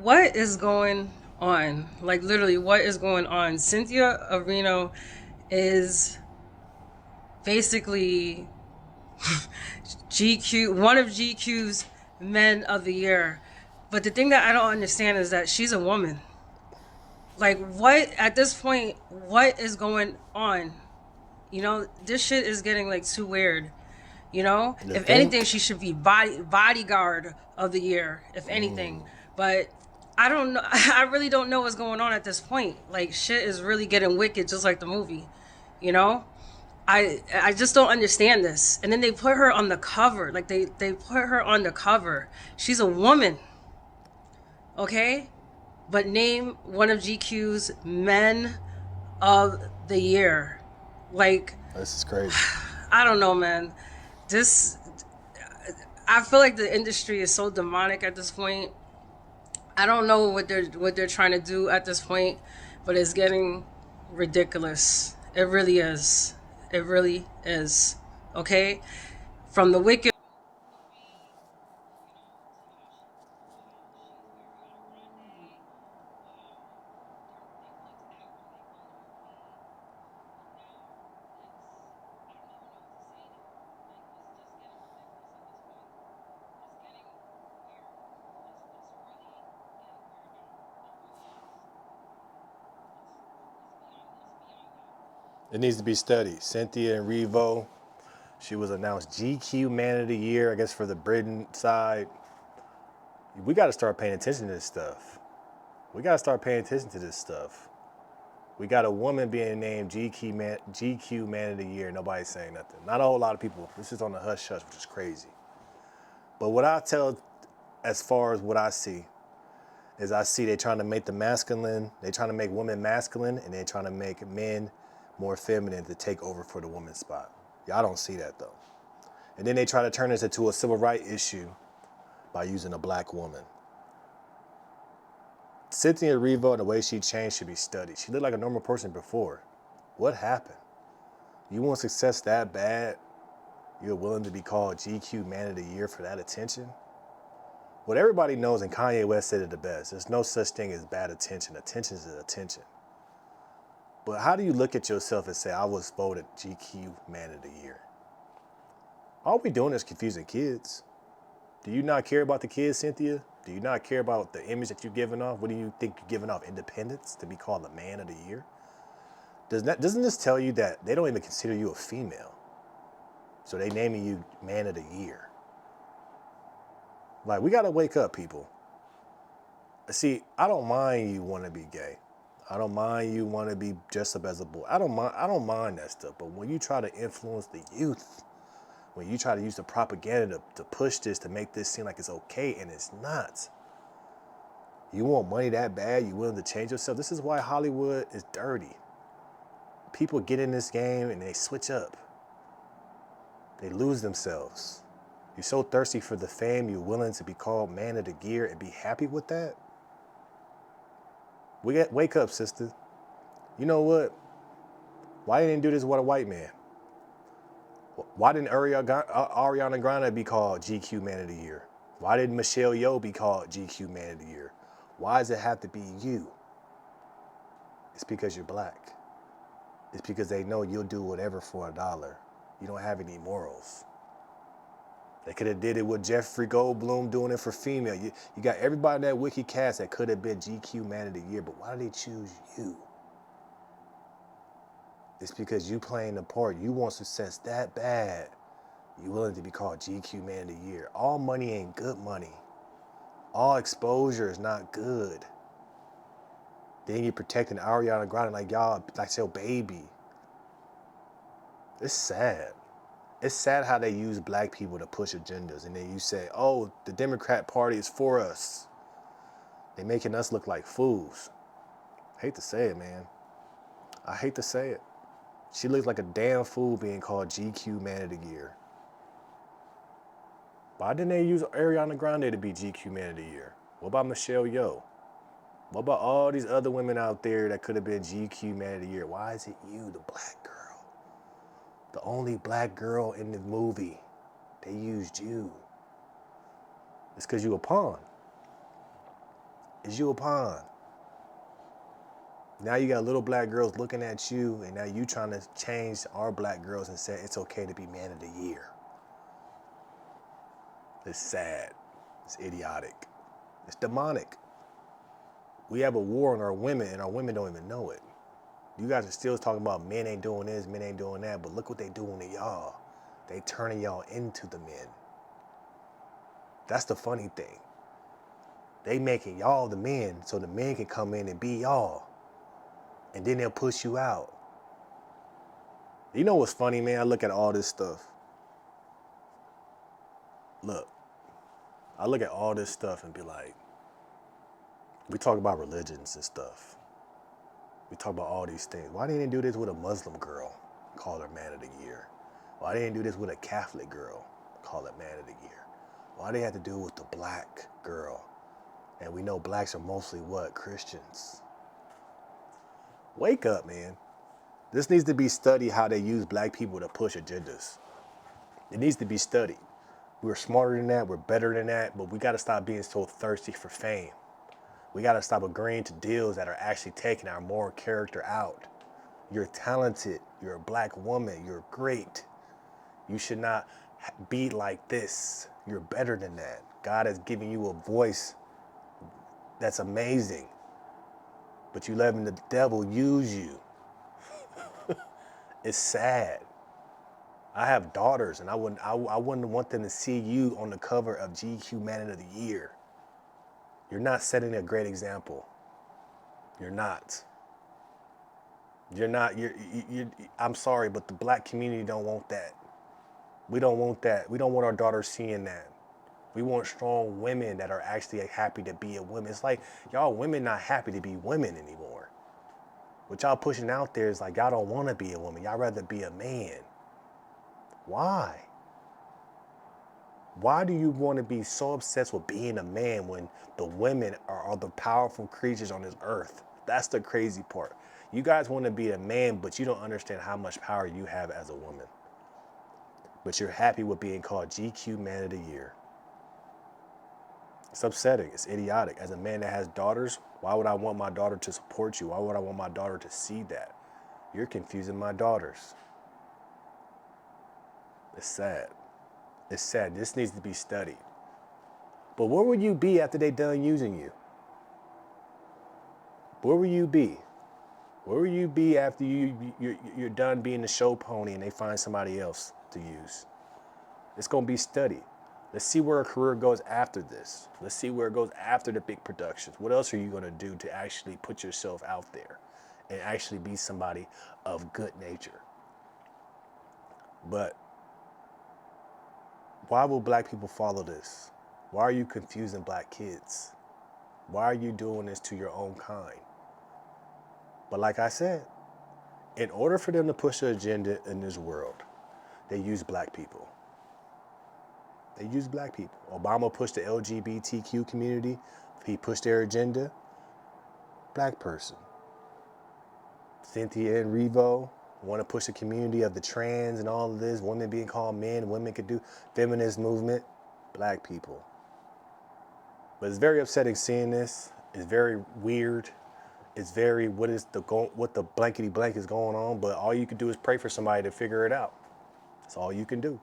What is going on? Like literally, what is going on? Cynthia Areno is basically GQ, one of GQ's men of the year. But the thing that I don't understand is that she's a woman. Like, what at this point? What is going on? This shit is getting like too weird. The If thing, anything, she should be bodyguard of the year. If anything, but I don't know. I really don't know what's going on at this point. Like shit is really getting wicked, just like the movie. You know, I just don't understand this. And then they put her on the cover. Like they put her on the cover. She's a woman, okay? But name one of GQ's men of the year. Like this is crazy. I don't know, man. This I feel like the industry is so demonic at this point. I don't know what they're trying to do at this point, but it's getting ridiculous. It really is. It really is. Okay? From the wicked. It needs to be studied. Cynthia and Revo, she was announced GQ Man of the Year, I guess, for the Britain side. We got to start paying attention to this stuff. We got to start paying attention to this stuff. We got a woman being named GQ Man of the Year. Nobody's saying nothing. Not a whole lot of people. This is on the hush hush, which is crazy. But what I tell, as far as what I see, is I see they trying to make the masculine, they trying to make women masculine, and they trying to make men more feminine to take over for the woman's spot. Y'all don't see that though. And then they try to turn this into a civil rights issue by using a black woman. Cynthia Revo and the way she changed should be studied. She looked like a normal person before. What happened? You want success that bad? You're willing to be called GQ Man of the Year for that attention? What everybody knows, and Kanye West said it the best, there's no such thing as bad attention. Attention is attention. But how do you look at yourself and say, I was voted GQ Man of the Year? All we doing is confusing kids. Do you not care about the kids, Cynthia? Do you not care about the image that you're giving off? What do you think you're giving off? Independence to be called the Man of the Year? Doesn't this tell you that they don't even consider you a female? So they naming you Man of the Year. Like, we gotta wake up, people. See, I don't mind you want to be gay. I don't mind you want to be dressed up as a boy. I don't mind that stuff. But when you try to influence the youth, when you try to use the propaganda to push this, to make this seem like it's okay, and it's not. You want money that bad, you willing to change yourself. This is why Hollywood is dirty. People get in this game and they switch up. They lose themselves. You're so thirsty for the fame, you're willing to be called Man of the Year and be happy with that? Wake up, sister. You know what? Why didn't do this with a white man? Why didn't Ariana Grande be called GQ Man of the Year? Why didn't Michelle Yeoh be called GQ Man of the Year? Why does it have to be you? It's because you're black. It's because they know you'll do whatever for a dollar. You don't have any morals. They could have did it with Jeffrey Goldblum doing it for female. You got everybody in that wiki cast that could have been GQ Man of the Year, but why did they choose you? It's because you playing the part. You want success that bad. You willing to be called GQ Man of the Year. All money ain't good money. All exposure is not good. Then you're protecting Ariana Grande like y'all, like your baby. It's sad. It's sad how they use black people to push agendas, and then you say, oh, the Democrat Party is for us. They're making us look like fools. I hate to say it, man. I hate to say it. She looks like a damn fool being called GQ Man of the Year. Why didn't they use Ariana Grande to be GQ Man of the Year? What about Michelle Yeoh? What about all these other women out there that could have been GQ Man of the Year? Why is it you, the black girl? The only black girl in the movie. They used you. It's because you a pawn. Is you a pawn? Now you got little black girls looking at you, and now you trying to change our black girls and say it's okay to be man of the year. It's sad. It's idiotic. It's demonic. We have a war on our women, and our women don't even know it. You guys are still talking about men ain't doing this, men ain't doing that, but look what they doing to y'all. They turning y'all into the men. That's the funny thing. They making y'all the men so the men can come in and be y'all. And then they'll push you out. You know what's funny, man? I look at all this stuff. Look, I look at all this stuff and be like, we talk about religions and stuff. We talk about all these things. Why didn't they do this with a Muslim girl? Call her man of the year. Why didn't they do this with a Catholic girl? Call her man of the year. Why they have to do it with the black girl? And we know blacks are mostly what? Christians. Wake up, man. This needs to be studied how they use black people to push agendas. It needs to be studied. We're smarter than that, we're better than that, but we gotta stop being so thirsty for fame. We gotta stop agreeing to deals that are actually taking our moral character out. You're talented, you're a black woman, you're great. You should not be like this. You're better than that. God has given you a voice that's amazing, but you letting the devil use you. It's sad. I have daughters, and I wouldn't want them to see you on the cover of GQ Man of the Year. You're not setting a great example. You're not. You're not. I'm sorry, but the black community don't want that. We don't want that. We don't want our daughters seeing that. We want strong women that are actually happy to be a woman. It's like y'all women not happy to be women anymore. What y'all pushing out there is like y'all don't want to be a woman. Y'all rather be a man. Why? Why do you want to be so obsessed with being a man when the women are the powerful creatures on this earth? That's the crazy part. You guys want to be a man, but you don't understand how much power you have as a woman. But you're happy with being called GQ Man of the Year. It's upsetting. It's idiotic. As a man that has daughters, why would I want my daughter to support you? Why would I want my daughter to see that? You're confusing my daughters. It's sad. It's sad. This needs to be studied. But where would you be after they done using you? Where will you be? Where will you be after you're done being the show pony and they find somebody else to use? It's going to be studied. Let's see where a career goes after this. Let's see where it goes after the big productions. What else are you going to do to actually put yourself out there and actually be somebody of good nature? But why will black people follow this? Why are you confusing black kids? Why are you doing this to your own kind? But like I said, in order for them to push an agenda in this world, they use black people. They use black people. Obama pushed the LGBTQ community. He pushed their agenda. Black person. Cynthia and Revo want to push the community of the trans and all of this. Women being called men. Women could do feminist movement. Black people. But it's very upsetting seeing this. It's very weird. It's very what the blankety blank is going on. But all you can do is pray for somebody to figure it out. That's all you can do.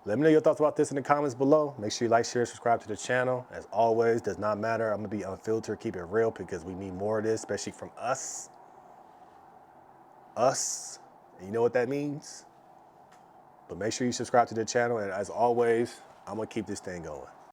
Let me know your thoughts about this in the comments below. Make sure you like, share, subscribe to the channel. As always, does not matter. I'm going to be unfiltered, keep it real because we need more of this, especially from us. Us. And you know what that means? But make sure you subscribe to the channel. And as always, I'm going to keep this thing going.